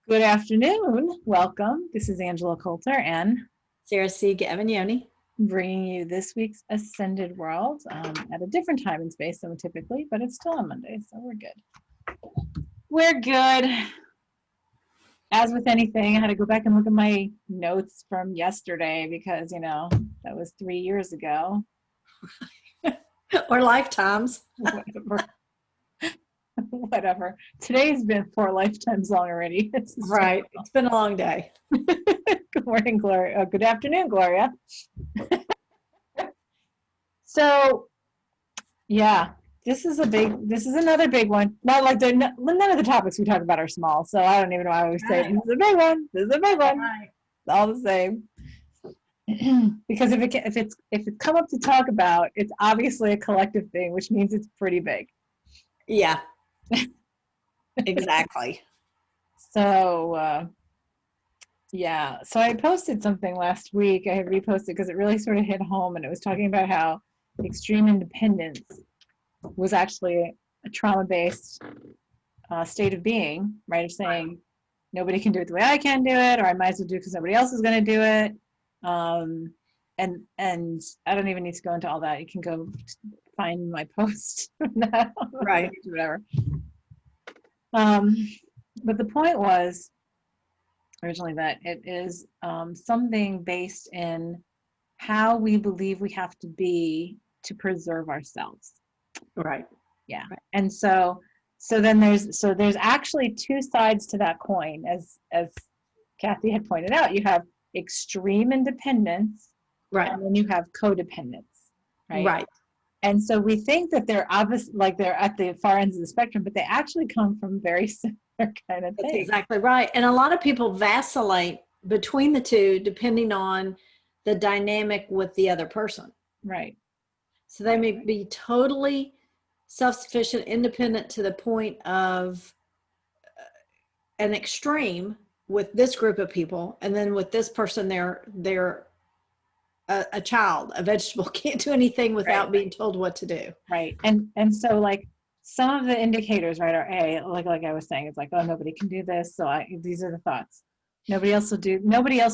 Good afternoon. Welcome. This is Angela Coulter and Sarah C. Gavagnoni. bringing you this week's Ascended World at a different time and space than typically, but it's still on Monday, so we're good. We're good. As with anything, I had to go back and look at my notes from yesterday because, that was 3 years ago. Or lifetimes. Whatever. Today's been 4 lifetimes long already. Right. It's been a long day. Good morning, Gloria. Good afternoon, Gloria. So, yeah, this is another big one. Not like none of the topics we talk about are small, so I don't even know why we say this is a big one. This is a big one. Right. It's all the same. Because if it's come up to talk about, it's obviously a collective thing, which means it's pretty big. Yeah. Exactly. So, yeah. So I posted something last week. I had reposted because it really sort of hit home, and it was talking about how extreme independence was actually a trauma-based state of being, right? Of saying nobody can do it the way I can do it, or I might as well do it because nobody else is going to do it. And I don't even need to go into all that. You can go find my post. Right. Whatever. But the point was originally that it is something based in how we believe we have to be to preserve ourselves. Right. Yeah. Right. And so then there's actually two sides to that coin, as Kathy had pointed out. You have extreme independence, right, and then you have codependence, right? Right. And so we think that they're obvious, like they're at the far ends of the spectrum, but they actually come from very similar kind of That's things. exactly right. And a lot of people vacillate between the two depending on the dynamic with the other person. Right. So they may be totally self-sufficient, independent to the point of an extreme with this group of people, and then with this person, they're a child, a vegetable, can't do anything without being told what to do. Right. And so like some of the indicators, right, are like I was saying, it's like, oh, nobody can do this, so these are the thoughts. Nobody else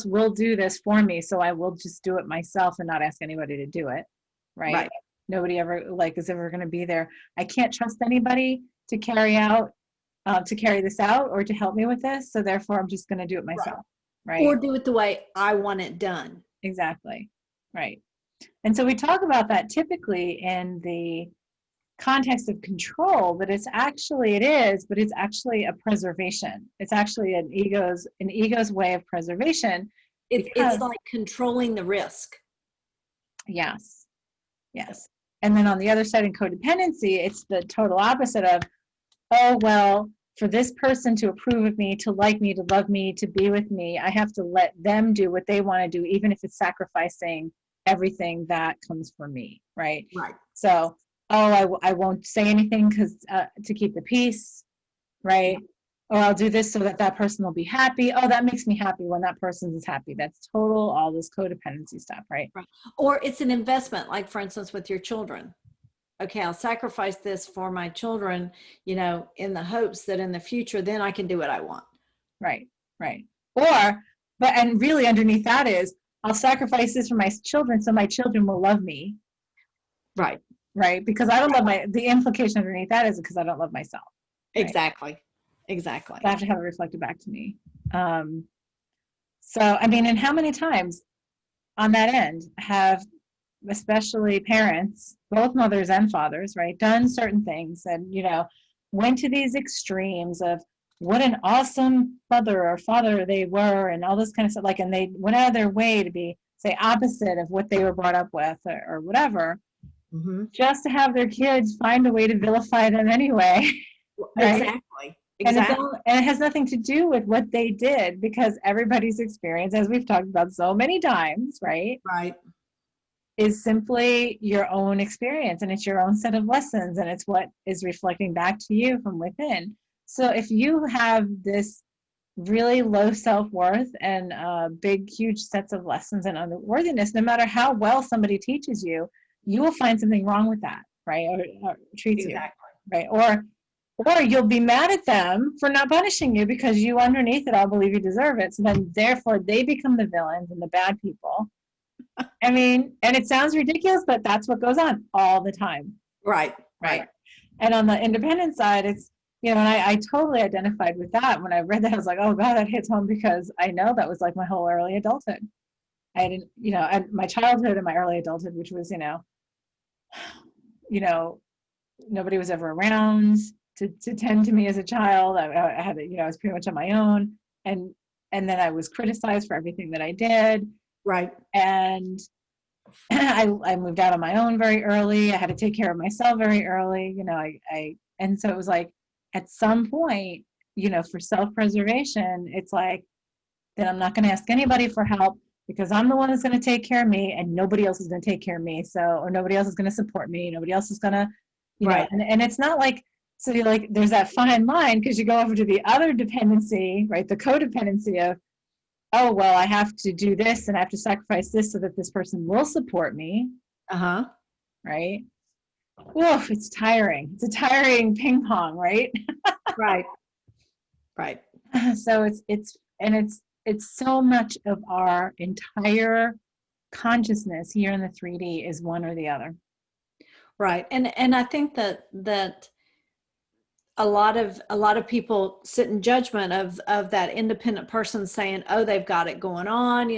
will do this for me, so I will just do it myself and not ask anybody to do it. Right. Nobody ever is ever going to be there. I can't trust anybody to carry this out or to help me with this, so therefore I'm just going to do it myself. Right. Or do it the way I want it done. Exactly. Right. And so we talk about that typically in the context of control, but it's actually a preservation. It's actually an ego's way of preservation. It's like controlling the risk. Yes. And then on the other side in codependency, it's the total opposite of, oh, well, for this person to approve of me, to like me, to love me, to be with me, I have to let them do what they want to do, even if it's sacrificing everything that comes from me, right? Right. So, I won't say anything because to keep the peace, right? Or I'll do this so that person will be happy. Oh, that makes me happy when that person is happy. That's total, all this codependency stuff, right? Or it's an investment, like for instance, with your children. Okay, I'll sacrifice this for my children, in the hopes that in the future, then I can do what I want. Right. And really underneath that is, I'll sacrifice this for my children so my children will love me. Right. Because I don't love the implication underneath that is because I don't love myself. Right? Exactly. I have to have it reflected back to me. So, I mean, and how many times on that end have, especially parents, both mothers and fathers, right, done certain things and, went to these extremes of what an awesome mother or father they were and all this kind of stuff, and they went out of their way to be, say, opposite of what they were brought up with or whatever, just to have their kids find a way to vilify them anyway. Right? Exactly. And it has nothing to do with what they did, because everybody's experience, as we've talked about so many times, right, is simply your own experience, and it's your own set of lessons, and it's what is reflecting back to you from within. So if you have this really low self-worth and big, huge sets of lessons and unworthiness, no matter how well somebody teaches you, you will find something wrong with that, right? Or treats you, right? Or or you'll be mad at them for not punishing you because you underneath it all believe you deserve it. So then therefore they become the villains and the bad people. I mean, and it sounds ridiculous, but that's what goes on all the time. Right. Right. Right. And on the independent side, it's, and I totally identified with that. When I read that, I was like, oh God, that hits home, because I know that was like my whole early adulthood. I didn't, and my childhood and my early adulthood, which was, you know, nobody was ever around to tend to me as a child. I had, I was pretty much on my own. And, and then I was criticized for everything that I did. Right. And I moved out on my own very early. I had to take care of myself very early. And so it was like, at some point, for self-preservation, it's like, then I'm not going to ask anybody for help, because I'm the one that's going to take care of me, and nobody else is going to take care of me. So, or nobody else is going to support me. Nobody else is going to, Right. and it's not like, so you're like, there's that fine line, because you go over to the other dependency, right? The codependency of, oh, well, I have to do this and I have to sacrifice this so that this person will support me. Uh-huh. Right. Whoa, it's tiring. It's a tiring ping pong, right? Right. Right. So it's so much of our entire consciousness here in the 3D is one or the other. Right. And I think that a lot of people sit in judgment of that independent person saying, oh, they've got it going on,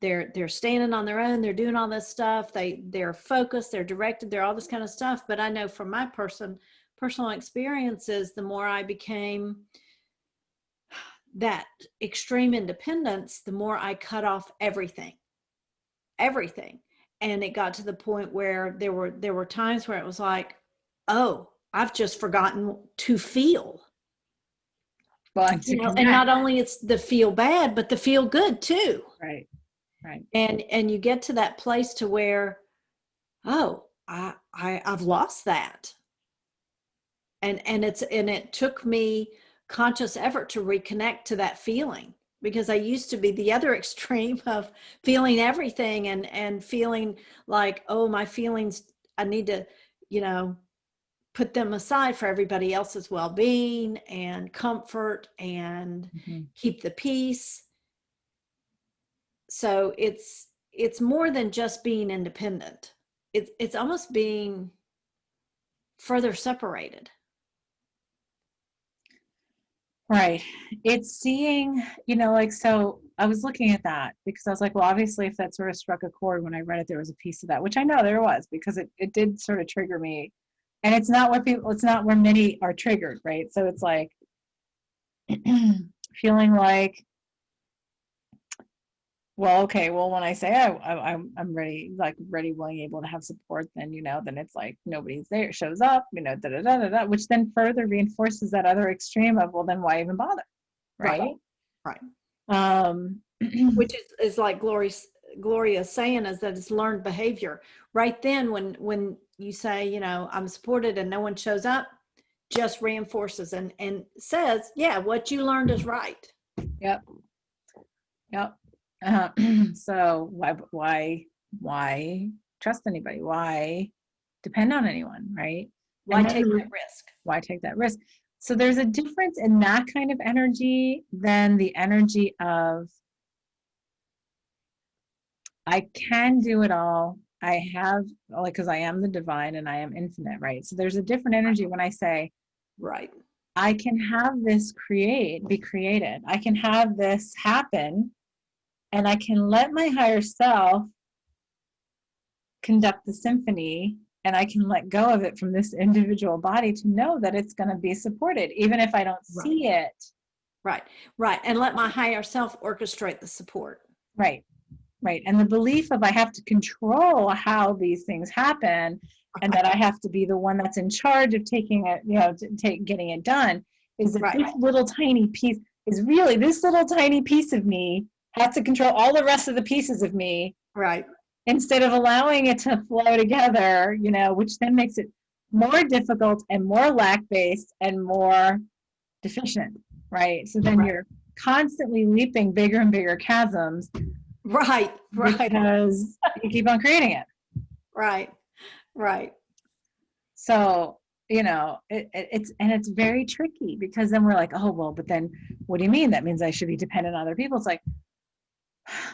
they're standing on their own, they're doing all this stuff, they're focused, they're directed, they're all this kind of stuff. But I know from my personal experiences, the more I became that extreme independence, the more I cut off everything. And it got to the point where there were times where it was like, oh, I've just forgotten to feel. Well, And not only it's the feel bad, but the feel good too. Right. Right. And you get to that place to where, oh, I've lost that. And it took me conscious effort to reconnect to that feeling, because I used to be the other extreme of feeling everything and feeling like, oh, my feelings, I need to, put them aside for everybody else's well-being and comfort and keep the peace. So it's more than just being independent. It's almost being further separated. Right. It's seeing, so I was looking at that because I was like, well, obviously if that sort of struck a chord when I read it, there was a piece of that, which I know there was, because it did sort of trigger me. And it's not where many are triggered, right? So it's like feeling like, well, okay, well, when I say I'm ready, willing, able to have support, then, then it's like nobody's there, shows up, which then further reinforces that other extreme of, well, then why even bother? Right. Which is like Gloria's saying, is that it's learned behavior. Right then, when you say, I'm supported and no one shows up, just reinforces and says, yeah, what you learned is right. Yep. So why trust anybody? Why depend on anyone, right? Why take that risk? Why take that risk? So there's a difference in that kind of energy than the energy of, I can do it all. I have, because I am the divine and I am infinite, right? So there's a different energy when I say, right, I can have this be created. I can have this happen, and I can let my higher self conduct the symphony, and I can let go of it from this individual body to know that it's going to be supported, even if I don't see it. Right. And let my higher self orchestrate the support. Right. And the belief of I have to control how these things happen, and that I have to be the one that's in charge of taking it, getting it done, is that this little tiny piece is really, this little tiny piece of me has to control all the rest of the pieces of me. Right. Instead of allowing it to flow together, which then makes it more difficult and more lack-based and more deficient, right? So then you're constantly leaping bigger and bigger chasms. Right. Because you keep on creating it. Right. So it's very tricky, because then we're like, oh, well, but then what do you mean? That means I should be dependent on other people. It's like,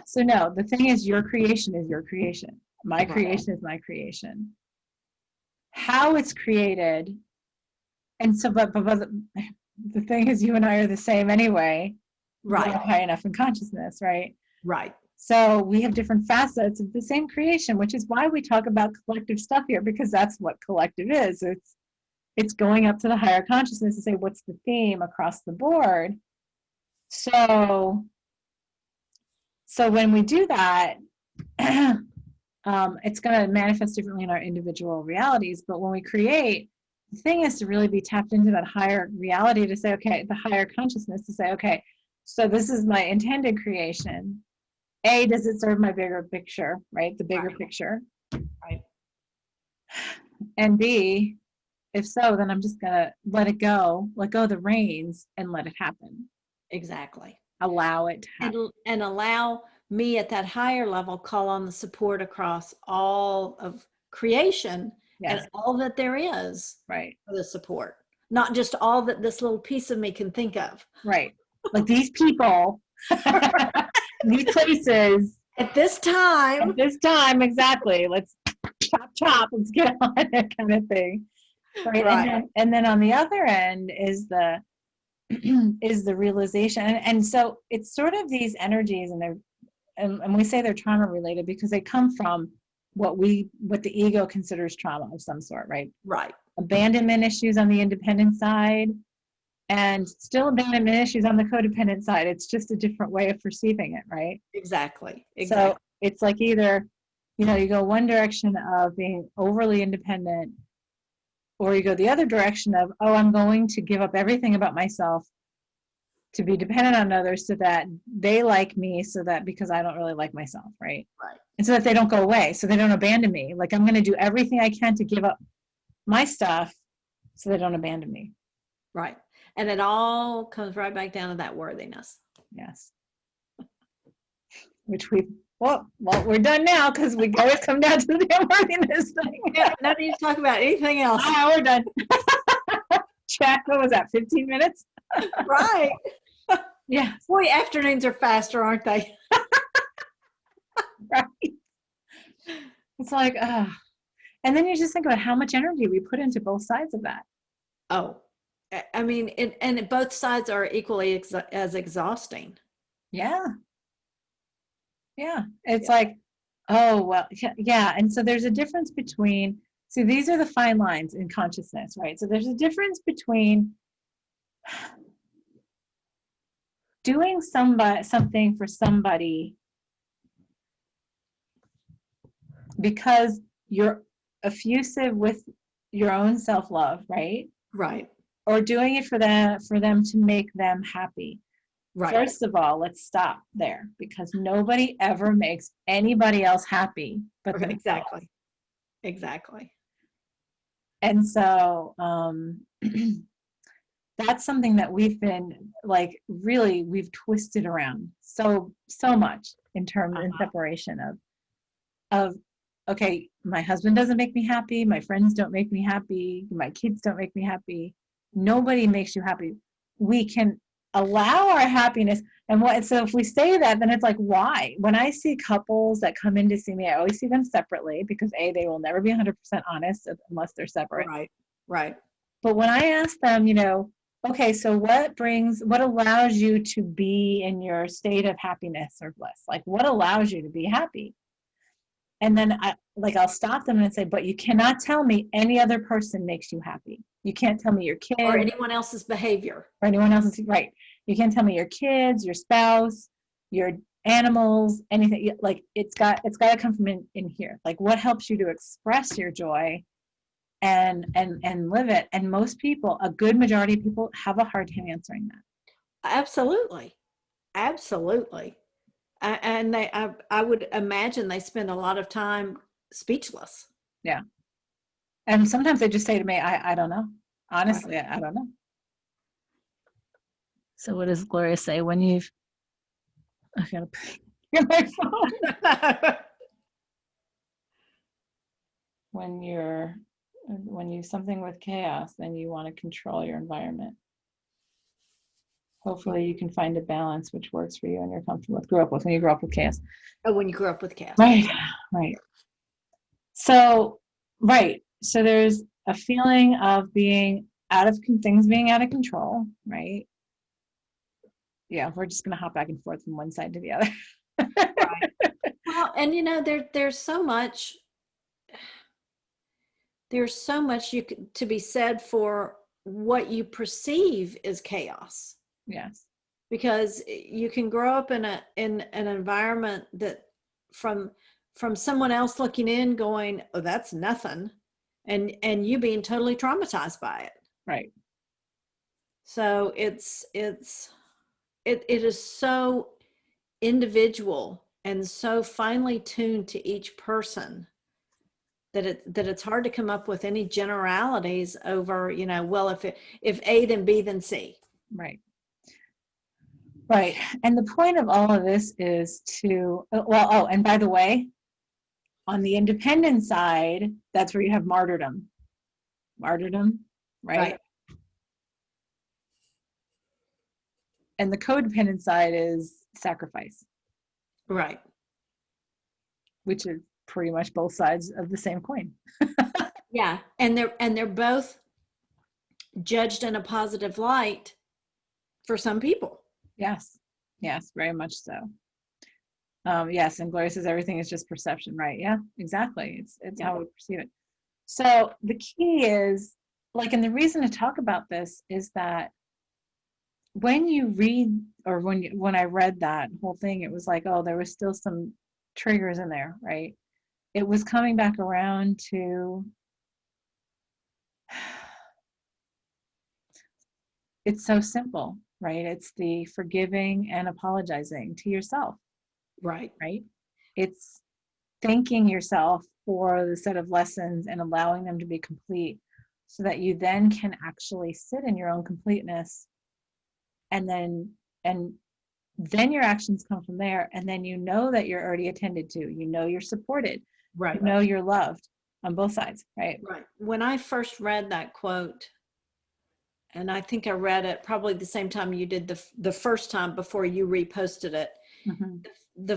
so no, the thing is, your creation is your creation. My creation is my creation. How it's created. And so, but the thing is, you and I are the same anyway. Right. High enough in consciousness, right? Right. So we have different facets of the same creation, which is why we talk about collective stuff here, because that's what collective is. It's going up to the higher consciousness to say, what's the theme across the board? So when we do that, it's going to manifest differently in our individual realities. But when we create, the thing is to really be tapped into that higher reality, to say, okay, the higher consciousness, to say, okay, so this is my intended creation. A, does it serve my bigger picture, right? The bigger picture. Right. And B, if so, then I'm just going to let go of the reins and let it happen. Exactly. Allow it to happen. And allow me at that higher level, call on the support across all of creation. Yes. And all that there is, right, for the support, not just all that this little piece of me can think of. Right. Like these people, these places. At this time, exactly. Let's chop, let's get on it, kind of thing. Right. And then on the other end is the realization. And so it's sort of these energies, and we say they're trauma related because they come from what the ego considers trauma of some sort, right? Right. Abandonment issues on the independent side, and still abandonment issues on the codependent side. It's just a different way of perceiving it, right? Exactly. So it's like either, you go one direction of being overly independent, or you go the other direction of, oh, I'm going to give up everything about myself to be dependent on others so that they like me, so that because I don't really like myself, right? Right. And so that they don't go away, so they don't abandon me. Like, I'm going to do everything I can to give up my stuff so they don't abandon me. Right. And it all comes right back down to that worthiness. Yes. Which well, we're done now, because we always come down to the unworthiness thing. Yeah, no need to talk about anything else. Oh, we're done. Check. What was that, 15 minutes? Right. Yeah. Boy, afternoons are faster, aren't they? Right. It's like, and then you just think about how much energy we put into both sides of that. Oh, I mean, and both sides are equally as exhausting. Yeah. Yeah. It's like, oh, well, yeah. And so there's a difference between, see, these are the fine lines in consciousness, right? So there's a difference between doing something for somebody because you're effusive with your own self-love, right? Right. Or doing it for them to make them happy. Right. First of all, let's stop there, because nobody ever makes anybody else happy but themselves. Exactly. And so that's something that we've been we've twisted around so much in terms in separation of okay, my husband doesn't make me happy, my friends don't make me happy, my kids don't make me happy, nobody makes you happy. We can allow our happiness. And so if we say that, then it's like, why? When I see couples that come in to see me, I always see them separately, because they will never be 100% honest unless they're separate. Right. But when I ask them, okay, so what allows you to be in your state of happiness or bliss? Like, what allows you to be happy? And then I'll stop them and say, but you cannot tell me any other person makes you happy. You can't tell me your kids. Or anyone else's behavior. Or anyone else's, right. You can't tell me your kids, your spouse, your animals, anything. Like, it's got to come from in here. Like, what helps you to express your joy and live it? And most people, a good majority of people, have a hard time answering that. Absolutely. And I would imagine they spend a lot of time speechless. Yeah. And sometimes they just say to me, I don't know. Honestly, I don't know. So what does Gloria say when I gotta get my phone. When you're And when you something with chaos, then you want to control your environment. Hopefully you can find a balance which works for you and you're comfortable with, grew up with when you grew up with chaos. Oh, when you grew up with chaos. Right, right. So, right. So there's a feeling of being things being out of control, right? Yeah, we're just going to hop back and forth from one side to the other. Right. Well, and there's so much you could, to be said for what you perceive as chaos. Yes. Because you can grow up in an environment that from someone else looking in going, oh, that's nothing, and you being totally traumatized by it. Right. So it is so individual and so finely tuned to each person that it's hard to come up with any generalities over, well, if A then B then C. Right. Right. And the point of all of this is to, and by the way, on the independent side, that's where you have martyrdom. Martyrdom, right? And the codependent side is sacrifice. Right. Which is pretty much both sides of the same coin. Yeah. And they're both judged in a positive light for some people. Yes. Yes, very much so. Yes, and Gloria says everything is just perception, right? Yeah, exactly. It's how we perceive it. So the key is, and the reason to talk about this is that when you read, or when I read that whole thing, it was like, oh, there was still some triggers in there, right? It was coming back around to, it's so simple, right? It's the forgiving and apologizing to yourself. Right. Right? It's thanking yourself for the set of lessons and allowing them to be complete so that you then can actually sit in your own completeness, and then your actions come from there, and then you know that you're already attended to, you're supported, right, you're loved on both sides, right? When I first read that quote, and I think I read it probably the same time you did the first time before you reposted it, the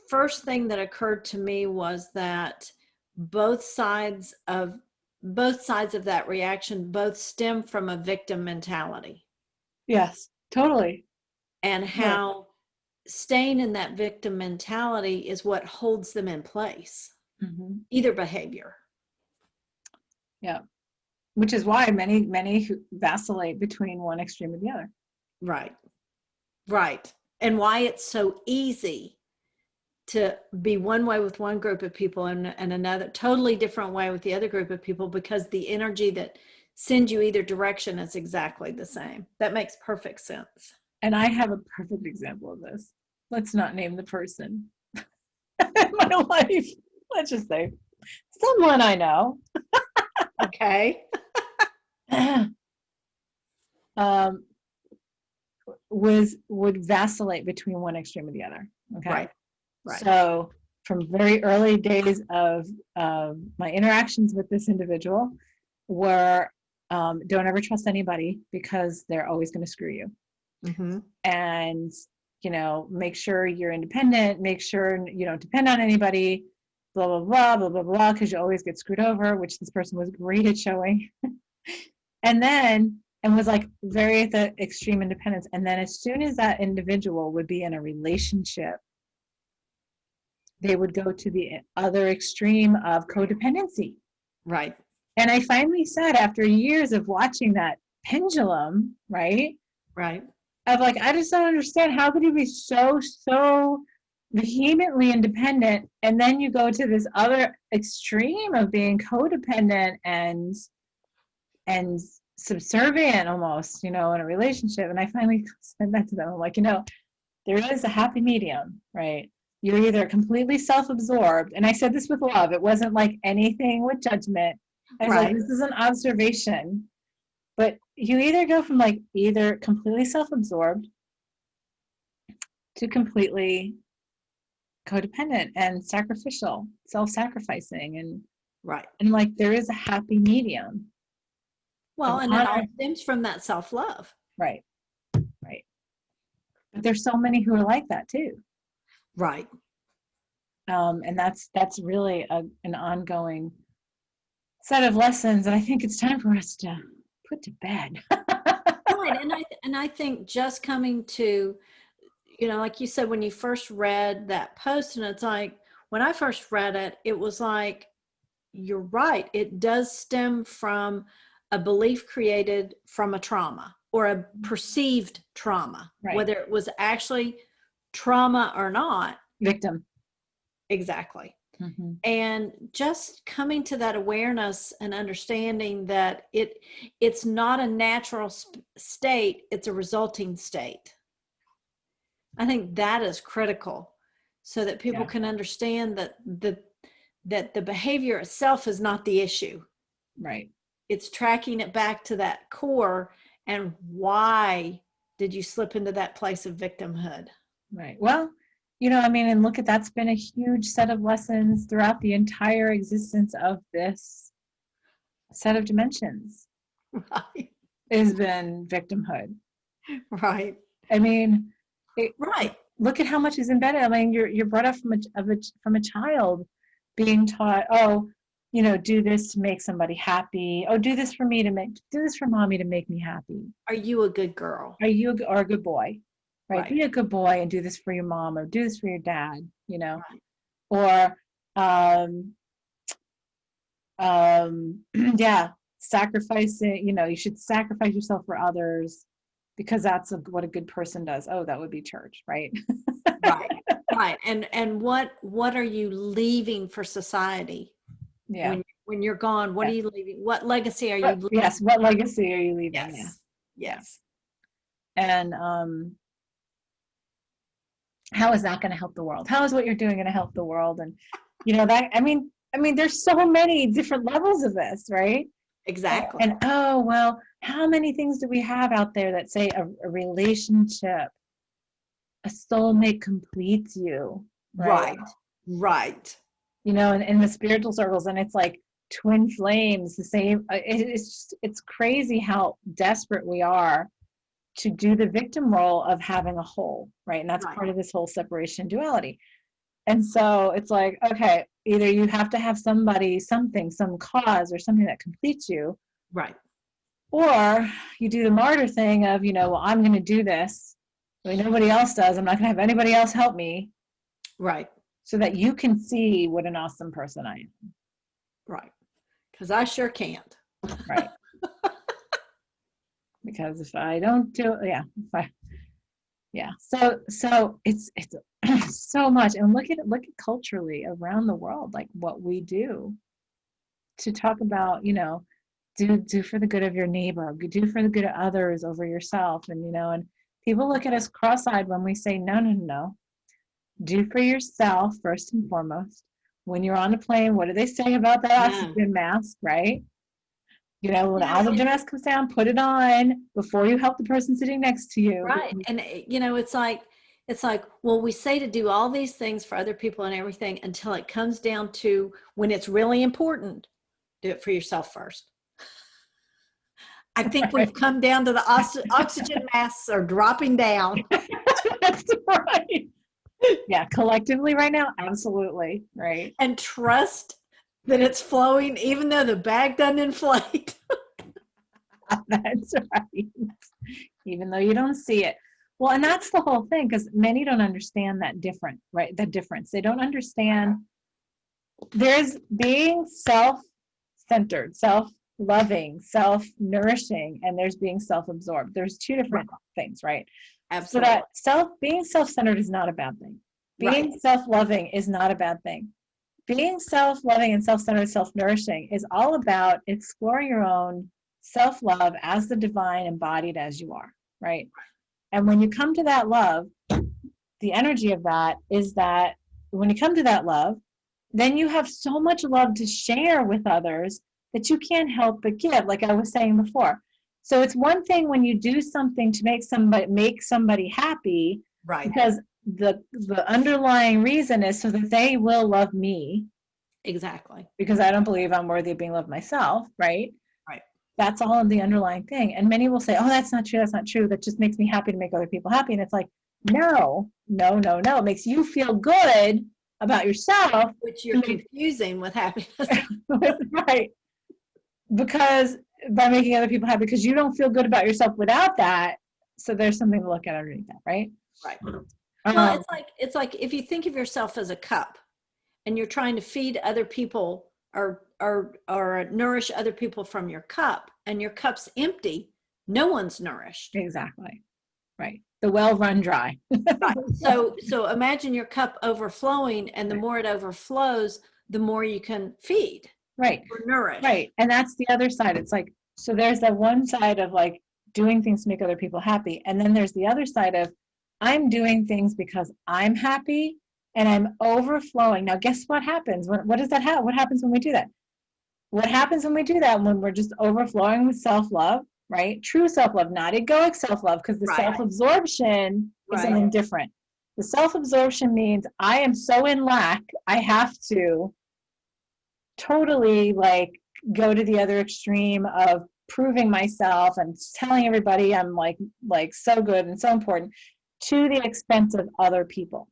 first thing that occurred to me was that both sides of that reaction both stem from a victim mentality. Yes, totally. And how staying in that victim mentality is what holds them in place, either behavior. Yeah, which is why many vacillate between one extreme or the other. Right. And why it's so easy to be one way with one group of people and another totally different way with the other group of people, because the energy that sends you either direction is exactly the same. That makes perfect sense. And I have a perfect example of this. Let's not name the person in my life. Let's just say someone I know. Okay. Would vacillate between one extreme or the other. Okay. Right. So from very early days of my interactions with this individual were, don't ever trust anybody because they're always going to screw you. And make sure you're independent, make sure you don't depend on anybody, blah blah blah blah blah blah, because you always get screwed over, which this person was great at showing. And was like very at the extreme independence. And then as soon as that individual would be in a relationship, they would go to the other extreme of codependency. Right. And I finally said, after years of watching that pendulum, right, of like, I just don't understand, how could you be so vehemently independent, and then you go to this other extreme of being codependent and subservient almost, in a relationship. And I finally said that to them. I'm like, there is a happy medium, right? You're either completely self-absorbed, and I said this with love. It wasn't like anything with judgment. I was like, this is an observation. But you either go from either completely self-absorbed to completely codependent and sacrificial, self-sacrificing, and Right. And like, there is a happy medium Well, of and it all honor. stems from that self-love. Right. Right. But there's so many who are like that too. Right. And that's really an ongoing set of lessons. And I think it's time for us to put to bed. Right. And I think just coming to, like you said, when you first read that post, and it's like, when I first read it, it was like, you're right. It does stem from a belief created from a trauma or a perceived trauma, Right. whether it was actually trauma or not. Victim. Exactly. Mm-hmm. And just coming to that awareness and understanding that it's not a natural state, it's a resulting state. I think that is critical so that people can understand that the behavior itself is not the issue. Right. It's tracking it back to that core, and why did you slip into that place of victimhood? Right. Well, and look at, that's been a huge set of lessons throughout the entire existence of this set of dimensions. Right. Has been victimhood. Right. I mean, right. Look at how much is embedded. I mean, you're brought up from a child being taught, oh, do this to make somebody happy. Oh, do this for mommy to make me happy. Are you a good girl? Are you a good boy? Right? Be a good boy and do this for your mom, or do this for your dad, right. Or yeah, sacrificing, you should sacrifice yourself for others because that's what a good person does. Oh, that would be church, right? Right. Right. And what are you leaving for society? Yeah. When you're gone, what are you leaving? What legacy are you leaving? Yes, what legacy are you leaving? Yes. Yeah. Yes. And how is that going to help the world? How is what you're doing going to help the world? And that, I mean, there's so many different levels of this, right? Exactly. And oh, well, how many things do we have out there that say a relationship, a soulmate completes you, right? Right. And in the spiritual circles, and it's like twin flames, the same. It's crazy how desperate we are to do the victim role of having a whole, right? And that's part of this whole separation duality. And so it's like, okay, either you have to have somebody, something, some cause or something that completes you. Right. Or you do the martyr thing of, well, I'm going to do this. Nobody else does. I'm not going to have anybody else help me. Right. So that you can see what an awesome person I am. Right. Because I can't. Right. Because if I don't do it, so it's so much. And look at culturally around the world, like what we do to talk about, do for the good of your neighbor, do for the good of others over yourself. And and people look at us cross-eyed when we say no, do for yourself first and foremost. When you're on a plane, what do they say about that oxygen mask, right? When the oxygen mask comes down, put it on before you help the person sitting next to you. Right. And it's like, well, we say to do all these things for other people and everything until it comes down to when it's really important, do it for yourself first. I think we've come down to the oxygen masks are dropping down. That's right. Yeah, collectively right now, absolutely, right. And trust that it's flowing even though the bag doesn't inflate. That's right. Even though you don't see it. Well, and that's the whole thing, because many don't understand that difference. They don't understand there's being self-centered, self-loving, self-nourishing, and there's being self-absorbed. There's two different things, right? Absolutely. So that being self-centered is not a bad thing. Being self-loving is not a bad thing. Being self-loving and self-centered, self-nourishing is all about exploring your own self-love as the divine embodied as you are, right? And when you come to that love, the energy of that is that when you come to that love, then you have so much love to share with others that you can't help but give, like I was saying before. So it's one thing when you do something to make somebody happy, right? Because the underlying reason is so that they will love me. Exactly. because I don't believe I'm worthy of being loved myself, right? Right. That's all in the underlying thing. And many will say, oh, that's not true. That's not true. That just makes me happy to make other people happy. And it's like, no, no, no, no. It makes you feel good about yourself. Which you're confusing with happiness. Right. Because by making other people happy, because you don't feel good about yourself without that. So there's something to look at underneath that, right? Right. Well, it's like if you think of yourself as a cup and you're trying to feed other people or nourish other people from your cup, and your cup's empty, no one's nourished. Exactly. Right. The well run dry. Right. So imagine your cup overflowing, and the more it overflows, the more you can feed. Right. Or nourish. Right. And that's the other side. It's like, so there's that one side of like doing things to make other people happy. And then there's the other side of I'm doing things because I'm happy and I'm overflowing. Now, guess what happens? What does that have? What happens when we do that? What happens when we do that? When we're just overflowing with self-love, right? True self-love, not egoic self-love, because the self-absorption is something different. The self-absorption means I am so in lack, I have to totally like go to the other extreme of proving myself and telling everybody I'm like so good and so important to the expense of other people.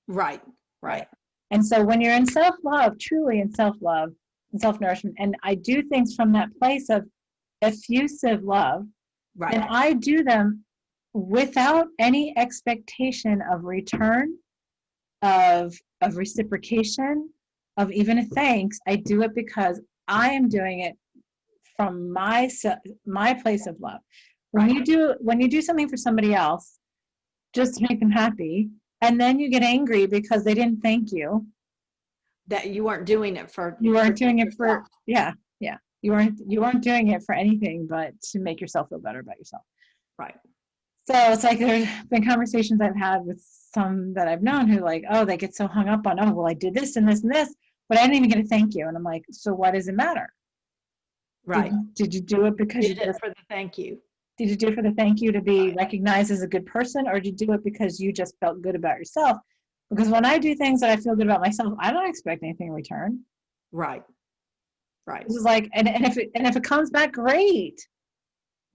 Right. Right. And so when you're in self-love, truly in self-love and self-nourishment, and I do things from that place of effusive love, right, and I do them without any expectation of return, of reciprocation, of even a thanks. I do it because I am doing it from my place of love. When you do something for somebody else just to make them happy, and then you get angry because they didn't thank you, that you weren't doing it for you weren't doing it for you weren't doing it for anything but to make yourself feel better about yourself. Right. So it's like there's been conversations I've had with some that I've known who like, oh, they get so hung up on, oh, well, I did this and this and this, but I didn't even get a thank you. And I'm like, so what does it matter? Right. Did you do it because you did it for the thank you? Did you do it for the thank you to be recognized as a good person, or did you do it because you just felt good about yourself? Because when I do things that I feel good about myself, I don't expect anything in return. Right. Right. This is like, and if it comes back, great.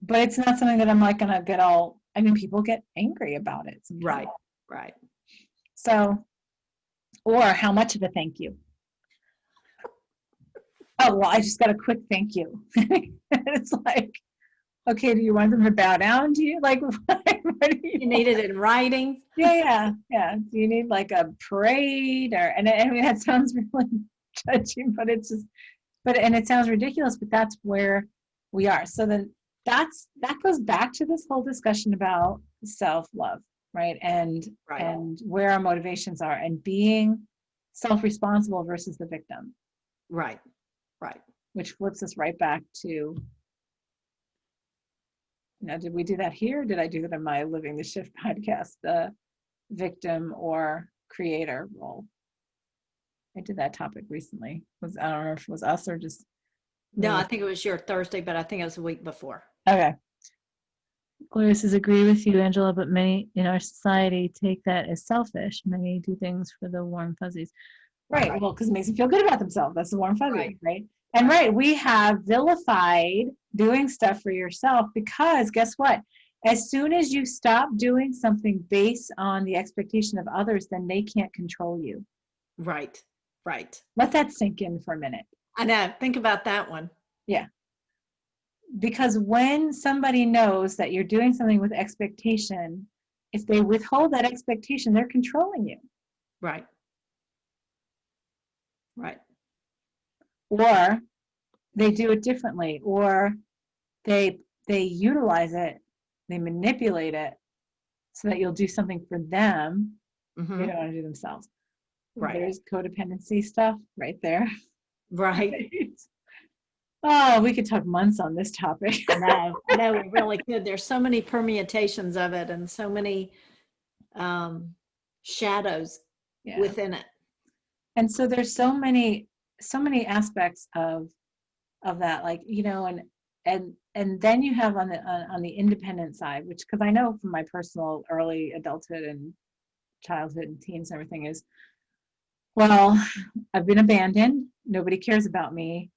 But it's not something that I'm like gonna get all. I mean, people get angry about it sometimes. Right. Right. So, or how much of a thank you? Oh, well, I just got a quick thank you. It's like, okay, do you want them to bow down to you? Like, what do you need it in writing? Yeah. Do you need like a parade and I mean, that sounds really judging, but it's just, and it sounds ridiculous, but that's where we are. So then that goes back to this whole discussion about self-love, right? And where our motivations are and being self-responsible versus the victim. Right. Which flips us right back to, did we do that here? Did I do that in my Living the Shift podcast, the victim or creator role? I did that topic recently. I don't know if it was us or just me. No, I think it was your Thursday, but I think it was a week before. Okay. Gloria says, agree with you, Angela, but many in our society take that as selfish. Many do things for the warm fuzzies. Right. Well, because it makes them feel good about themselves. That's the warm fuzzy, right? And we have vilified doing stuff for yourself because guess what? As soon as you stop doing something based on the expectation of others, then they can't control you. Right. Let that sink in for a minute. I know. Think about that one. Yeah. Because when somebody knows that you're doing something with expectation, if they withhold that expectation, they're controlling you. Right. Or they do it differently, or they utilize it, they manipulate it so that you'll do something for them they don't want to do themselves. Right. There's codependency stuff right there. Right. Oh, we could talk months on this topic. I know we really could. There's so many permutations of it and so many shadows within it. And so there's so many aspects of that, like, and then you have on the independent side, which, because I know from my personal early adulthood and childhood and teens and everything is, well, I've been abandoned, nobody cares about me.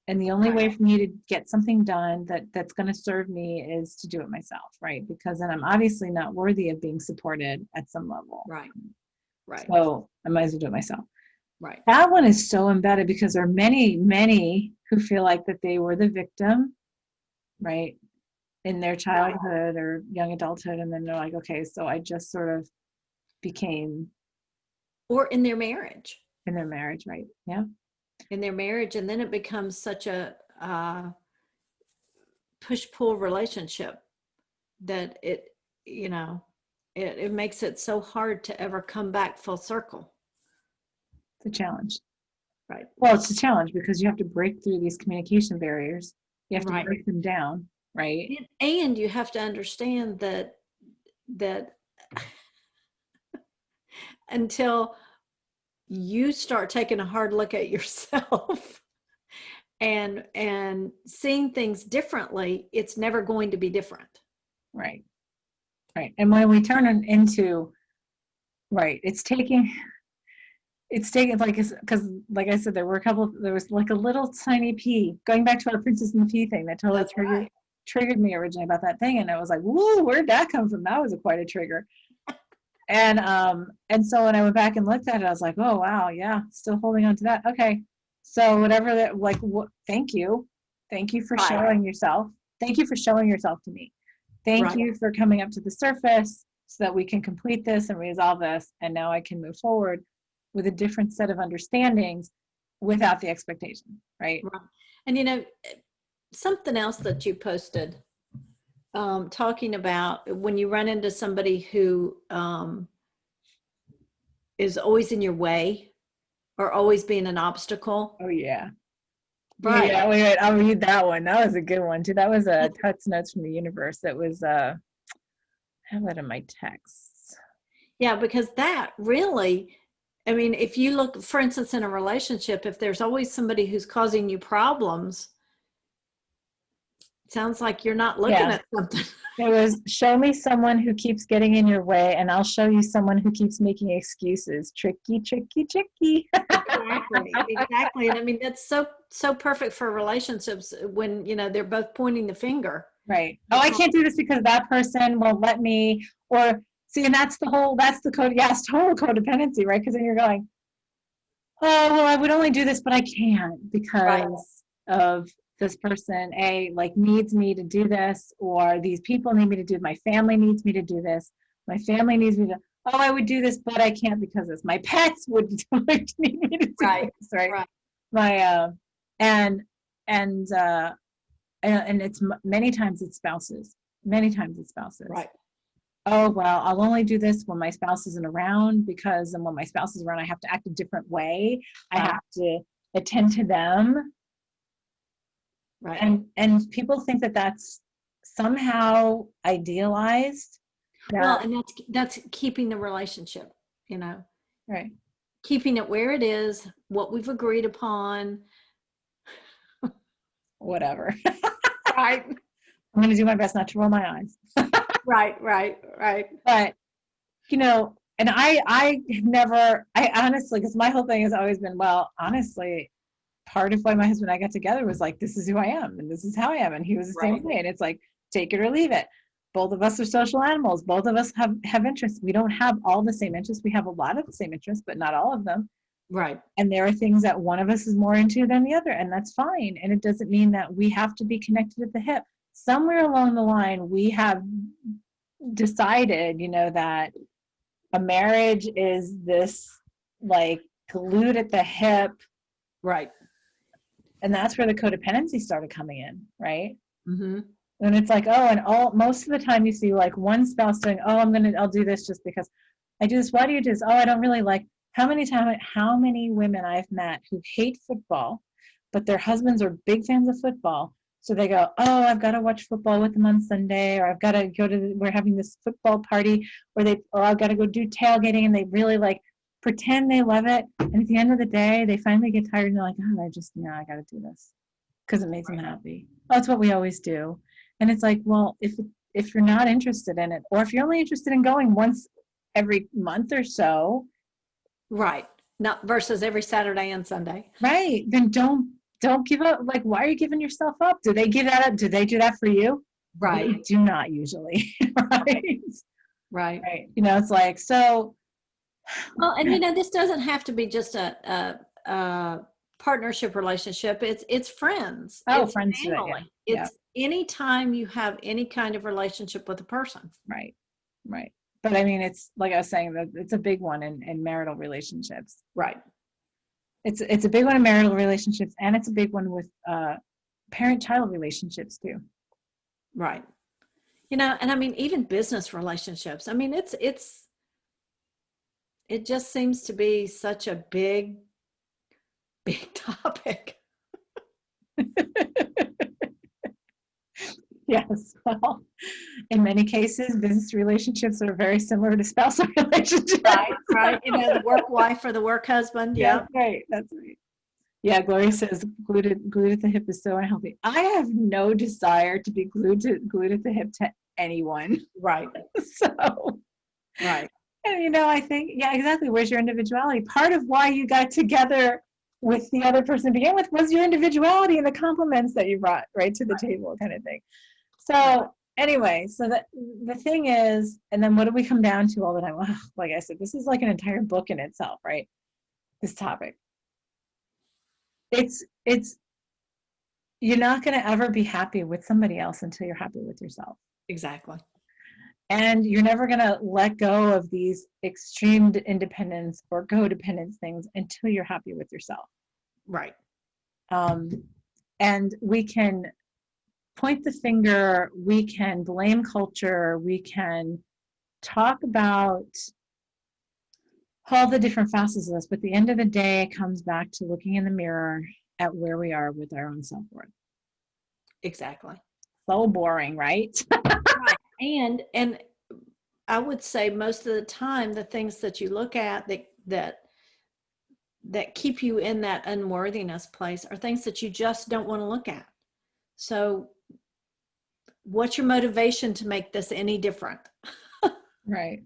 And the only way for me to get something done that's going to serve me is to do it myself, right? Because then I'm obviously not worthy of being supported at some level. Right. Right. So I might as well do it myself. Right. That one is so embedded because there are many, many who feel like that they were the victim, right, in their childhood or young adulthood. And then they're like, okay, so I just sort of became. Or in their marriage. In their marriage, right? Yeah. In their marriage. And then it becomes such a push-pull relationship that it, you know, it makes it so hard to ever come back full circle. It's a challenge. Right. Well, it's a challenge because you have to break through these communication barriers. You have to break them down, right? And you have to understand that until you start taking a hard look at yourself and seeing things differently, it's never going to be different. Right. Right. And when we turn it into, right, it's taking like, because like I said, there was like a little tiny pea, going back to our Princess and the Pea thing that totally triggered me originally about that thing. And I was like, whoa, where'd that come from? That was quite a trigger. And so when I went back and looked at it, I was like, oh, wow, yeah, still holding on to that. Okay. So whatever that, like, thank you. Thank you for showing yourself. Thank you for showing yourself to me. Thank you for coming up to the surface so that we can complete this and resolve this. And now I can move forward with a different set of understandings without the expectation, right? And, you know, something else that you posted, talking about when you run into somebody who is always in your way or always being an obstacle. Oh, yeah. Right. Yeah, wait, I'll read that one. That was a good one, too. That was a Tut's Notes from the Universe. That was, I have that in my texts. Yeah, because that really, I mean, if you look, for instance, in a relationship, if there's always somebody who's causing you problems, sounds like you're not looking at something. It was, show me someone who keeps getting in your way and I'll show you someone who keeps making excuses. Tricky, tricky, tricky. Exactly. And I mean, that's so perfect for relationships when, you know, they're both pointing the finger. Right. Oh, I can't do this because that person won't let me, or see, and that's the code. Yes, total codependency, right? Because then you're going, oh, well, I would only do this, but I can't because of this person, like needs me to do this, or these people need me to do, my family needs me to do this. My family needs me to, oh, I would do this, but I can't because this. My pets would need me to do this, right? And it's many times it's spouses. Right. Oh, well, I'll only do this when my spouse isn't around because then when my spouse is around, I have to act a different way. I have to attend to them. Right. And people think that that's somehow idealized. Well, and that's keeping the relationship, you know. Right. Keeping it where it is, what we've agreed upon. Whatever. Right. I'm going to do my best not to roll my eyes. Right. But, you know, and I honestly, because my whole thing has always been, well, honestly, part of why my husband and I got together was like, this is who I am and this is how I am. And he was the same way. And it's like, take it or leave it. Both of us are social animals. Both of us have interests. We don't have all the same interests. We have a lot of the same interests, but not all of them. Right. And there are things that one of us is more into than the other, and that's fine. And it doesn't mean that we have to be connected at the hip. Somewhere along the line, we have decided, you know, that a marriage is this like glued at the hip. Right. And that's where the codependency started coming in, right? Mm-hmm. And it's like, oh, and most of the time you see like one spouse saying, oh, I'll do this just because I do this. Why do you do this? Oh, I don't really like. How many women I've met who hate football, but their husbands are big fans of football. So they go, oh, I've got to watch football with them on Sunday, or I've got to go we're having this football party, or I've got to go do tailgating, and they really like pretend they love it. And at the end of the day, they finally get tired and they're like, oh, I got to do this because it makes them happy. Oh, that's what we always do. And it's like, well, if you're not interested in it, or if you're only interested in going once every month or so. Right. Not versus every Saturday and Sunday. Right. Then don't give up. Like, why are you giving yourself up? Do they give that up? Do they do that for you? Right. They do not usually. Right. Right. Right. You know, it's like, so. Well, and you know, this doesn't have to be just a partnership relationship. It's friends. Oh, It's friends do that. family. Yeah. It's anytime you have any kind of relationship with a person. Right. Right. But I mean, it's like I was saying, that it's a big one in marital relationships. Right. It's a big one in marital relationships, and it's a big one with parent-child relationships too. Right. You know, and I mean, even business relationships. I mean, it just seems to be such a big topic. Yes. Well, in many cases, business relationships are very similar to spousal relationships. Right. Right. You know, the work wife or the work husband. Yeah. That's right. That's right. Yeah, Gloria says glued at the hip is so unhealthy. I have no desire to be glued at the hip to anyone. Right. So, Right. and you know, I think, yeah, exactly. Where's your individuality? Part of why you got together with the other person to begin with was your individuality and the compliments that you brought right to the table, kind of thing. So anyway, so the thing is, and then what do we come down to all the time? Well, like I said, this is like an entire book in itself, right? This topic. It's you're not going to ever be happy with somebody else until you're happy with yourself. Exactly. And you're never going to let go of these extreme independence or codependence things until you're happy with yourself. Right. And we can point the finger, we can blame culture, we can talk about all the different facets of this, but at the end of the day, it comes back to looking in the mirror at where we are with our own self-worth. Exactly. So boring, right? Right. And I would say most of the time, the things that you look at that keep you in that unworthiness place are things that you just don't want to look at. So what's your motivation to make this any different? Right.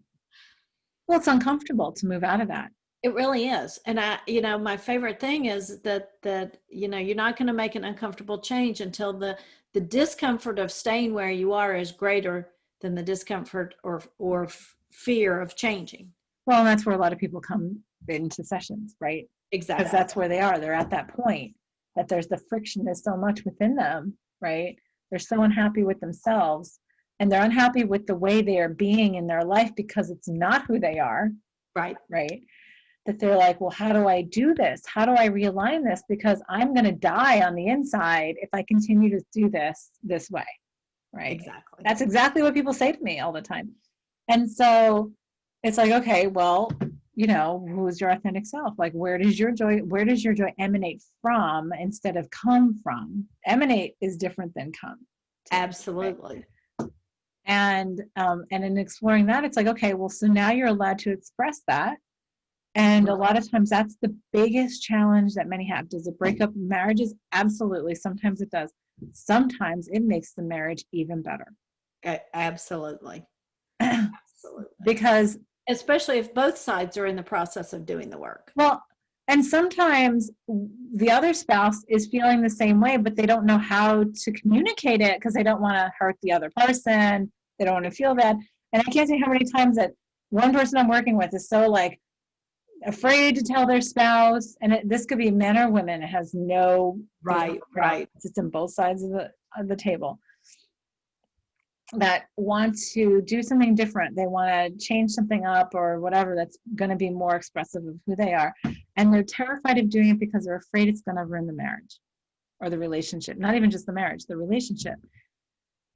Well, it's uncomfortable to move out of that. It really is. And you know, my favorite thing is that, you know, you're not going to make an uncomfortable change until the discomfort of staying where you are is greater than the discomfort or fear of changing. Well, and that's where a lot of people come into sessions, right? Exactly. Because that's where they are. They're at that point that there's the friction is so much within them, right? They're so unhappy with themselves, and they're unhappy with the way they are being in their life because it's not who they are. Right. Right. That they're like, well, how do I do this? How do I realign this? Because I'm going to die on the inside if I continue to do this way. Right. Exactly. That's exactly what people say to me all the time. And so it's like, okay, well, you know, who's your authentic self? Like, where does your joy emanate from instead of come from? Emanate is different than come. Absolutely. Right? And in exploring that, it's like, okay, well, so now you're allowed to express that. And a lot of times that's the biggest challenge that many have. Does it break up marriages? Absolutely. Sometimes it does. Sometimes it makes the marriage even better. Absolutely. Absolutely. Because especially if both sides are in the process of doing the work. Well, and sometimes the other spouse is feeling the same way, but they don't know how to communicate it because they don't want to hurt the other person. They don't want to feel bad. And I can't say how many times that one person I'm working with is so like afraid to tell their spouse, and this could be men or women. It has no right. It's on both sides of the table. That want to do something different. They want to change something up or whatever that's going to be more expressive of who they are. And they're terrified of doing it because they're afraid it's going to ruin the marriage or the relationship. Not even just the marriage, the relationship.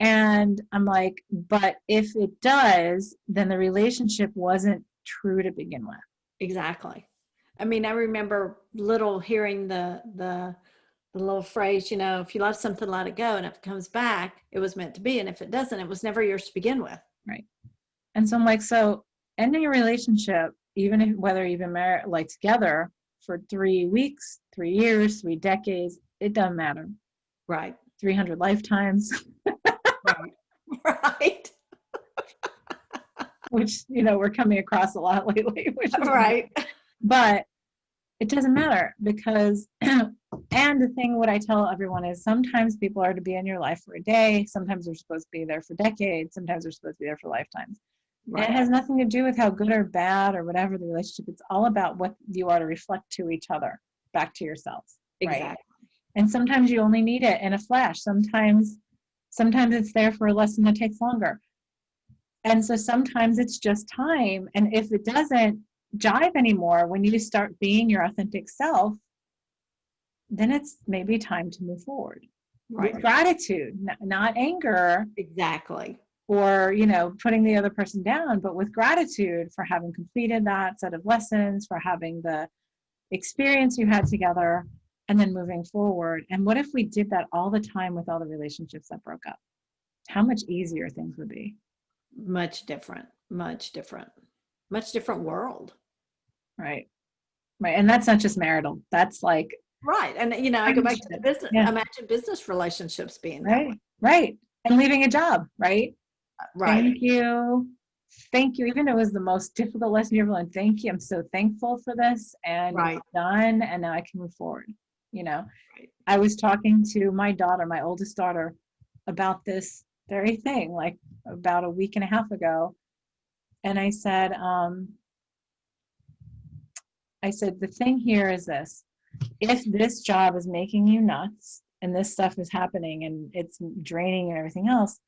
And I'm like, but if it does, then the relationship wasn't true to begin with. Exactly. I mean, I remember hearing the little phrase, you know, if you love something, let it go. And if it comes back, it was meant to be. And if it doesn't, it was never yours to begin with. Right. And so I'm like, so ending a relationship, even if whether you've been married, like together for 3 weeks, 3 years, 3 decades, it doesn't matter. Right. 300 lifetimes. Right. Right. Which, you know, we're coming across a lot lately. Which is right. But it doesn't matter because, and the thing, what I tell everyone is sometimes people are to be in your life for a day. Sometimes they're supposed to be there for decades. Sometimes they're supposed to be there for lifetimes. Right. And it has nothing to do with how good or bad or whatever the relationship. It's all about what you are to reflect to each other, back to yourselves. Exactly. Right? And sometimes you only need it in a flash. Sometimes it's there for a lesson that takes longer. And so sometimes it's just time. And if it doesn't jive anymore, when you start being your authentic self, then it's maybe time to move forward. Right. With gratitude, not anger. Exactly. Or, putting the other person down, but with gratitude for having completed that set of lessons, for having the experience you had together, and then moving forward. And what if we did that all the time with all the relationships that broke up? How much easier things would be. Much different world. Right. And that's not just marital. That's like. Right. And, I go back to the business. Yeah. Imagine business relationships being right. that way. Right. And leaving a job, right? Right. Thank you. Even though it was the most difficult lesson you ever learned. Thank you. I'm so thankful for this. And right. It's done. And now I can move forward. Right. I was talking to my oldest daughter, about this very thing, like about a week and a half ago. And I said, the thing here is this: if this job is making you nuts and this stuff is happening and it's draining and everything else,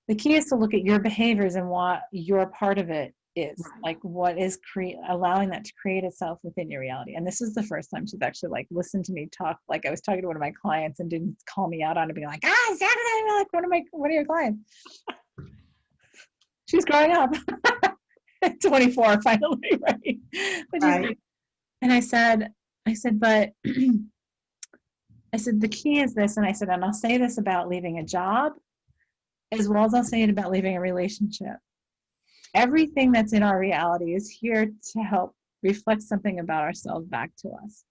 the key is to look at your behaviors and what your part of it is. Right. Like what is allowing that to create itself within your reality. And this is the first time she's actually like listened to me talk. Like I was talking to one of my clients and didn't call me out on it, being like, Saturday, like one of your clients. She's growing up. 24 finally, right? But right. And I said, but I said, the key is this. And I said, and I'll say this about leaving a job, as well as I'll say it about leaving a relationship. Everything that's in our reality is here to help reflect something about ourselves back to us.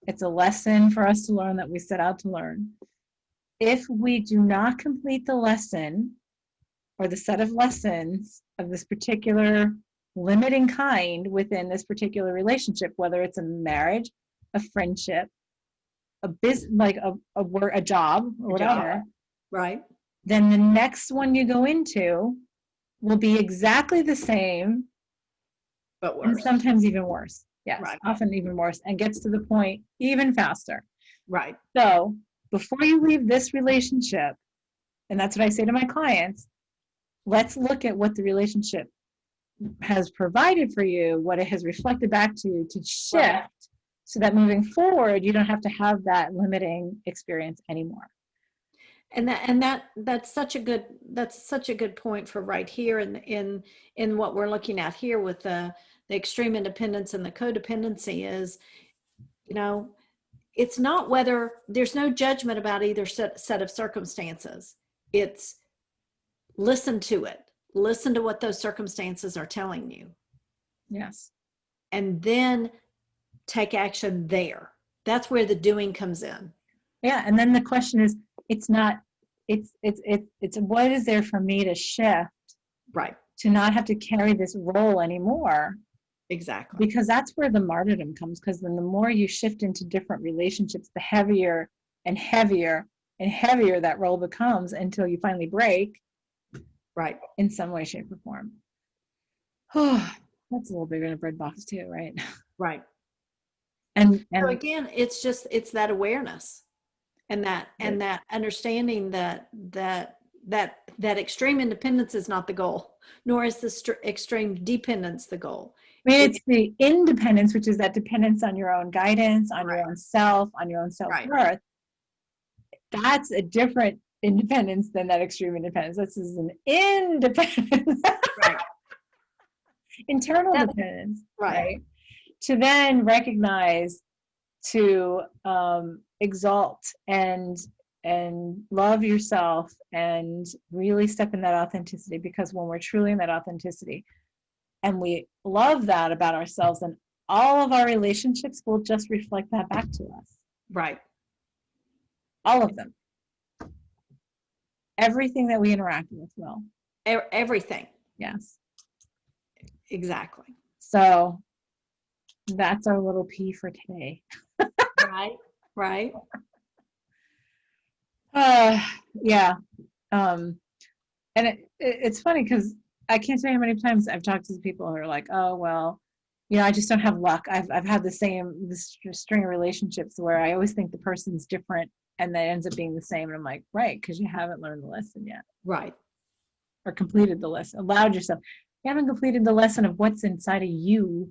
It's a lesson for us to learn that we set out to learn. If we do not complete the lesson or the set of lessons of this particular limiting kind within this particular relationship, whether it's a marriage, a friendship, a business, like a job or whatever, right? Then the next one you go into will be exactly the same, but worse. And sometimes even worse. Yes, right. Often even worse, and gets to the point even faster. Right. So before you leave this relationship, and that's what I say to my clients, let's look at what the relationship has provided for you, what it has reflected back to you to shift, right, so that moving forward, you don't have to have that limiting experience anymore. And that's such a good point for right here in what we're looking at here with the extreme independence and the codependency is, it's not whether there's no judgment about either set of circumstances. It's listen to what those circumstances are telling you. Yes. And then take action there. That's where the doing comes in. Yeah. And then the question is, it's what is there for me to shift, right, to not have to carry this role anymore. Exactly. Because that's where the martyrdom comes, because then the more you shift into different relationships, the heavier and heavier and heavier that role becomes until you finally break, right, in some way, shape, or form. Oh, that's a little bigger than a bread box too, right? Right. And so again, it's that awareness and that understanding that extreme independence is not the goal, nor is the extreme dependence the goal. I mean, it's the independence, which is that dependence on your own guidance, on your own self, on your own self-worth. Right. That's a different independence than that extreme independence. This is an independence. Right. Internal dependence. Right. To then recognize, to exalt and love yourself and really step in that authenticity, because when we're truly in that authenticity and we love that about ourselves, then all of our relationships will just reflect that back to us. Right. All of them. Everything that we interact with will. Everything. Yes. Exactly. So That's our little P for today. Right. Right. Uh, yeah. Um, and it's funny because I can't tell you how many times I've talked to people who are like, oh, well, I just don't have luck. I've had this string of relationships where I always think the person's different and that ends up being the same. And I'm like, right, because you haven't learned the lesson yet Right. or completed the lesson, allowed yourself. You haven't completed the lesson of what's inside of you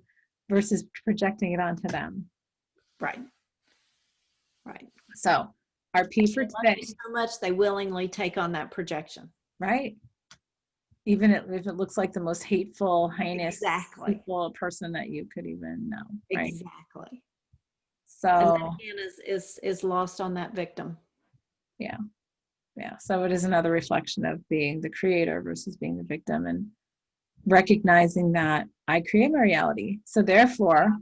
versus projecting it onto them. Right. Right. So our P They for love today, you so much, they willingly take on that projection. right? Even if it looks like the most hateful, heinous, Exactly. hateful person that you could even know, right? Exactly. And that So again is lost on that victim. yeah, yeah. So it is another reflection of being the creator versus being the victim, and recognizing that I create my reality. So therefore,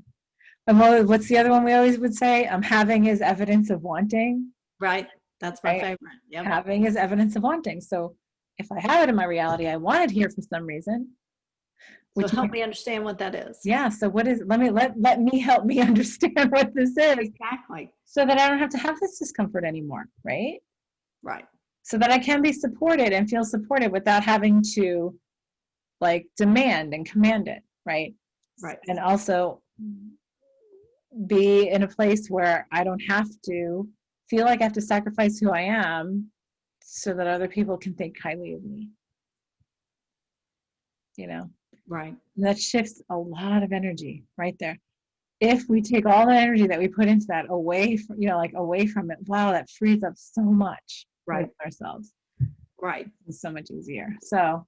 what's the other one we always would say? Having is evidence of wanting, Right. That's my right? favorite. Yep. Having is evidence of wanting. So if I have it in my reality, I want it here for some reason. So Which help means, me understand what that is. yeah. So what is? Let me help me understand what this is, Exactly. so that I don't have to have this discomfort anymore, right? Right. So that I can be supported and feel supported without having to like demand and command it, right? Right. And also be in a place where I don't have to feel like I have to sacrifice who I am so that other people can think highly of me. Right. And that shifts a lot of energy right there. If we take all the energy that we put into that away from, away from it, wow, that frees up so much Right. with ourselves. Right. It's so much easier. So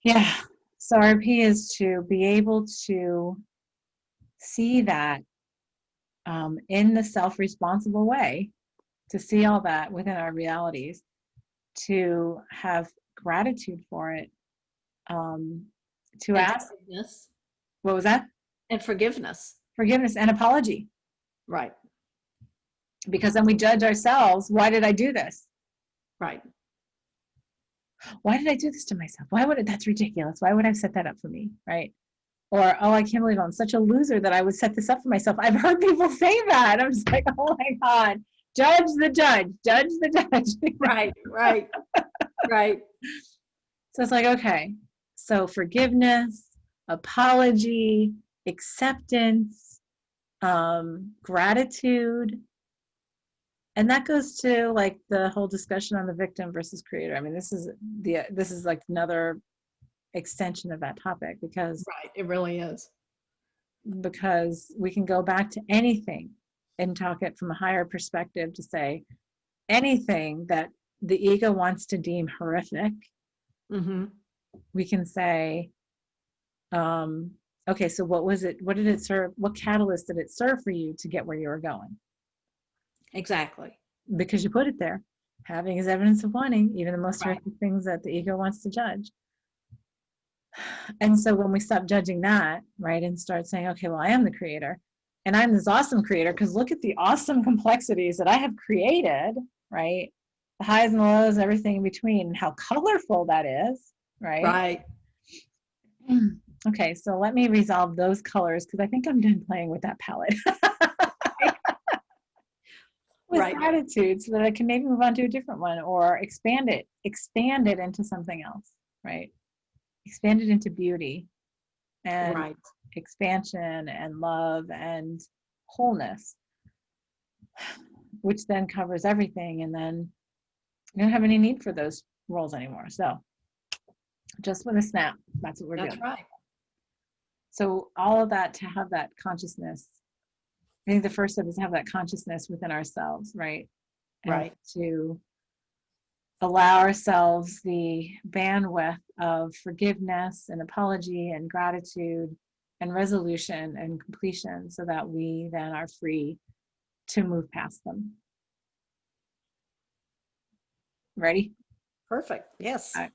yeah. So our P is to be able to see that in the self-responsible way, to see all that within our realities, to have gratitude for it, to And ask, forgiveness. what was that? And forgiveness. Forgiveness and apology. Right. Because then we judge ourselves. Why did I do this? Right. Why did I do this to myself? That's ridiculous. Why would I set that up for me? Right. Or, oh, I can't believe I'm such a loser that I would set this up for myself. I've heard people say that. I'm just like, oh my God, judge the judge, judge the judge. Right. Right. Right. So it's like, okay, so forgiveness, apology, acceptance, gratitude. And that goes to like the whole discussion on the victim versus creator. I mean, this is like another extension of that topic, because Right. It really is. we can go back to anything and talk it from a higher perspective to say anything that the ego wants to deem horrific. Mm-hmm. We can say, okay, so what did it serve, what catalyst did it serve for you to get where you were going? Exactly. Because you put it there. Having is evidence of wanting, even the most Right. horrific things that the ego wants to judge. And so when we stop judging that, right, and start saying, okay, well, I am the creator and I'm this awesome creator because look at the awesome complexities that I have created, right? The highs and the lows, everything in between, and how colorful that is, right? Right. Okay, so let me resolve those colors because I think I'm done playing with that palette. With Right. gratitude, so that I can maybe move on to a different one or expand it into something else, right? Expand it into beauty and Right. expansion and love and wholeness, which then covers everything. And then you don't have any need for those roles anymore. So just with a snap, that's what we're That's doing. right. So all of that, to have that consciousness, I think the first step is to have that consciousness within ourselves, right? And Right. to allow ourselves the bandwidth of forgiveness and apology and gratitude and resolution and completion, so that we then are free to move past them. Ready? Perfect. Yes. All right.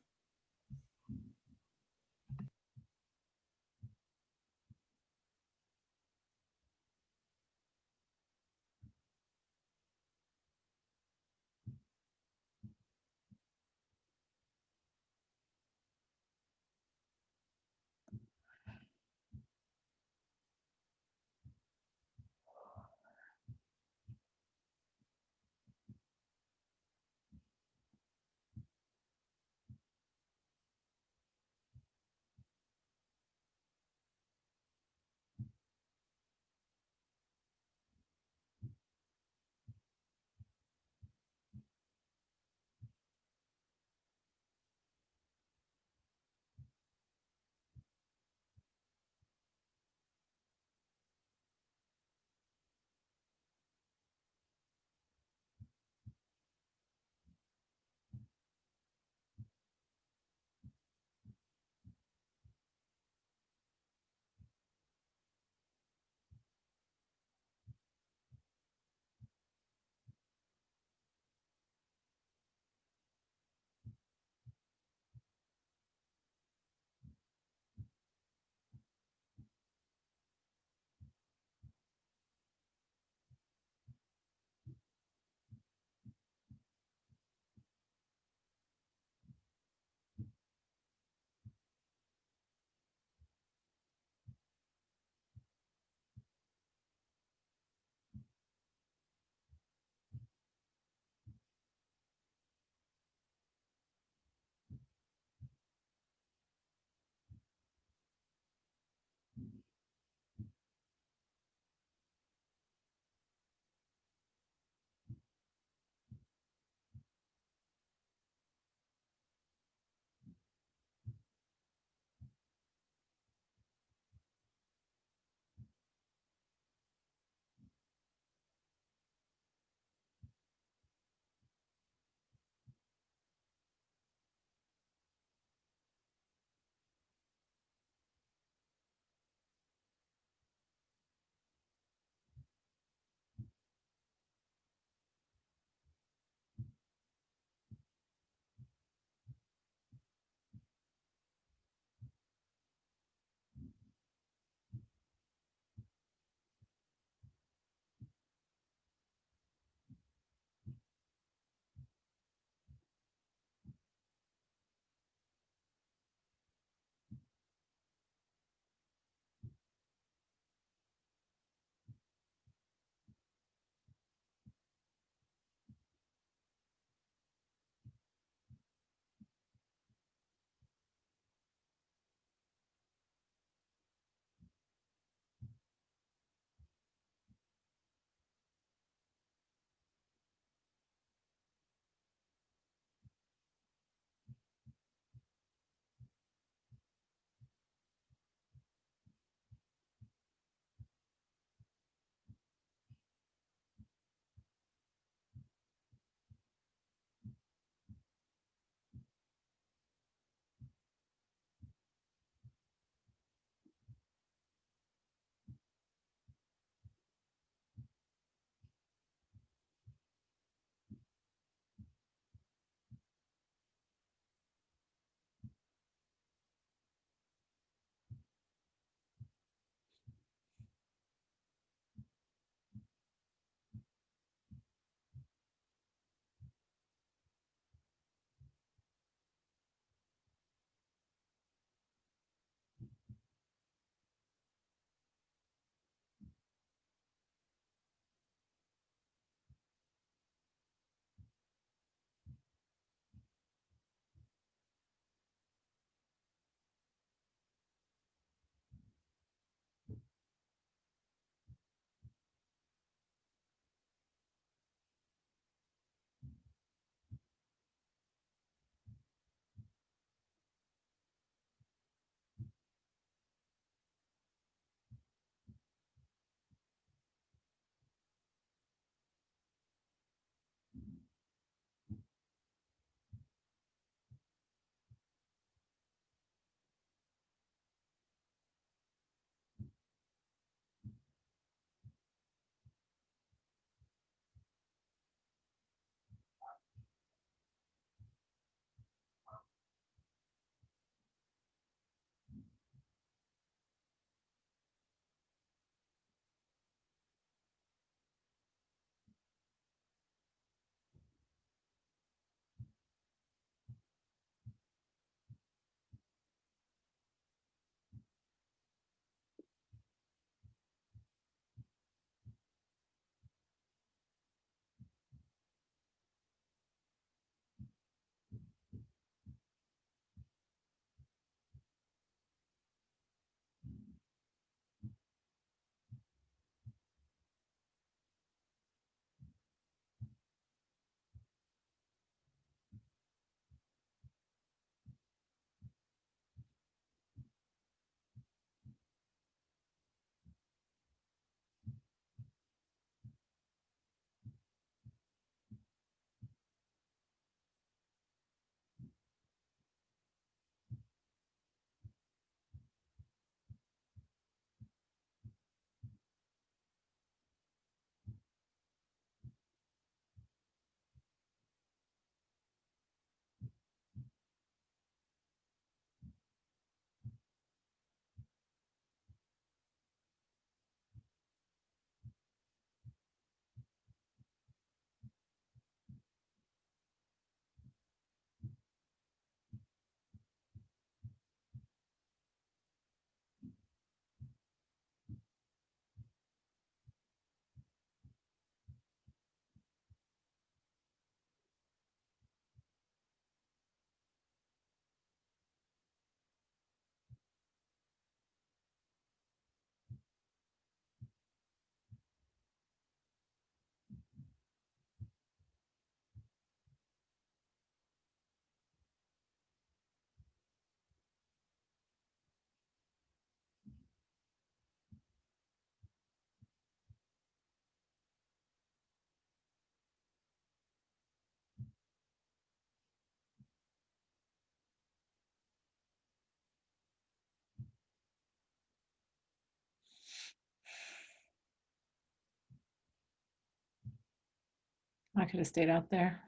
I could have stayed out there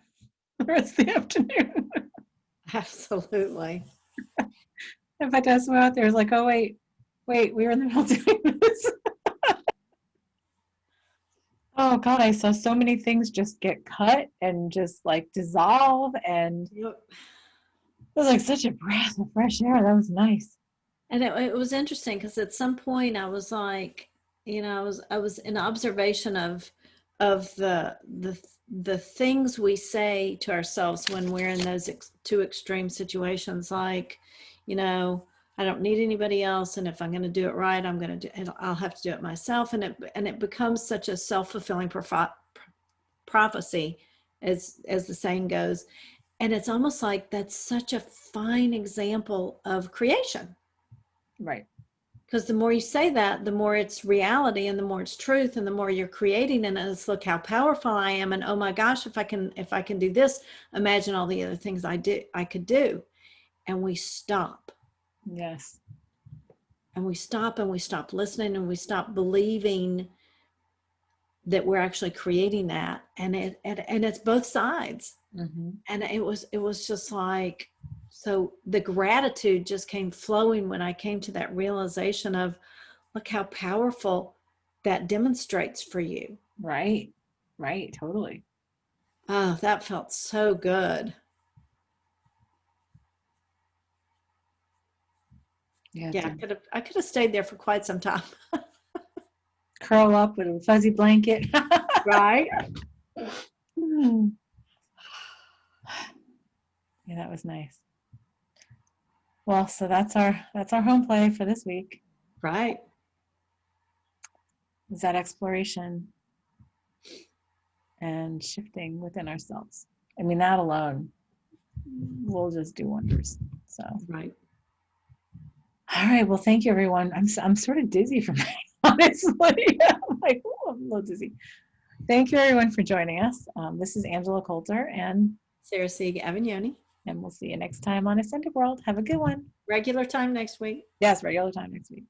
the rest of the afternoon. Absolutely. In fact, I swam out there. I was like, oh, wait, we were in the middle of doing this. Oh, God, I saw so many things just get cut and just like dissolve. And it Yep. was like such a breath of fresh air. That was nice. And it was interesting because at some point I was like, I was in observation of the things we say to ourselves when we're in those two extreme situations, like, you know, I don't need anybody else, and if I'm going to do it right, I'm going to do it, I'll have to do it myself, and it becomes such a self-fulfilling prophecy, as the saying goes, and it's almost like that's such a fine example of creation. Right. Because the more you say that, the more it's reality and the more it's truth and the more you're creating. And it's, look how powerful I am. And oh my gosh, if I can do this, imagine all the other things I could do. And we stop Yes. and we stop and we stop listening and we stop believing that we're actually creating that. And it's both sides. Mm-hmm. And it was just like, so the gratitude just came flowing when I came to that realization of, look how powerful that demonstrates for you. Right. Right. Totally. Oh, that felt so good. Yeah. Yeah, To I could have stayed there for quite some time. curl up with a fuzzy blanket. Right? Hmm. Yeah, that was nice. Well, so that's our home play for this week. Right. Is that exploration and shifting within ourselves. I mean, that alone will just do wonders. So, Right. all right. Well, thank you, everyone. I'm sort of dizzy from that, honestly. I'm like, ooh, I'm a little dizzy. Thank you, everyone, for joining us. This is Angela Coulter, Sarah Sieg Avignoni. and we'll see you next time on Ascended World. Have a good one. Regular time next week. Yes, regular time next week.